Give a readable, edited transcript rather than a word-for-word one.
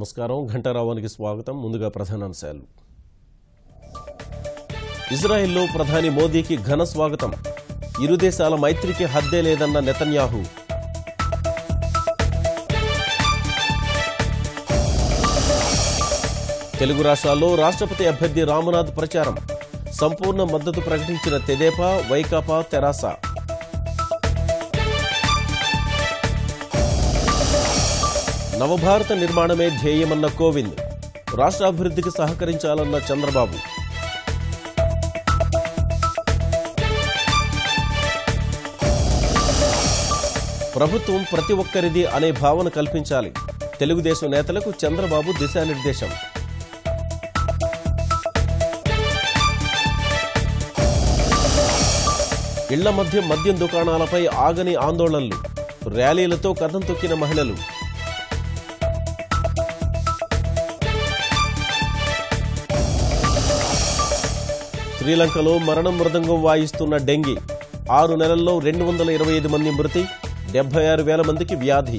నమస్కారం ఘంటారావానికి స్వాగతం. ముందుగా ప్రధానాంశాలు. ఇజ్రాయెల్లో ప్రధాని మోదీకి ఘన స్వాగతం. ఇరు దేశాల మైత్రికి హద్దే లేదన్న నెతన్యాహు. తెలుగు రాష్ట్రాల్లో రాష్ట్రపతి అభ్యర్థి రామనాథ్ ప్రచారం. సంపూర్ణ మద్దతు ప్రకటించిన తెదేపా, వైకాపా, తెరాస. నవభారత నిర్మాణమే ధ్యేయమన్న కోవింద్. రాష్ట్రాభివృద్ధికి సహకరించాలన్న చంద్రబాబు. ప్రభుత్వం ప్రతి ఒక్కరిది అనే భావన కల్పించాలి. తెలుగుదేశం నేతలకు చంద్రబాబు దిశానిర్దేశం. ఇళ్ల మధ్య మద్యం దుకాణాలపై ఆగని ఆందోళనలు. ర్యాలీలతో కథం తొక్కిన మహిళలు. శ్రీలంకలో మరణ మృదంగం వాయిస్తున్న డెంగీ. 6 నెలల్లో 225 మంది మృతి, 76,000 మందికి వ్యాధి.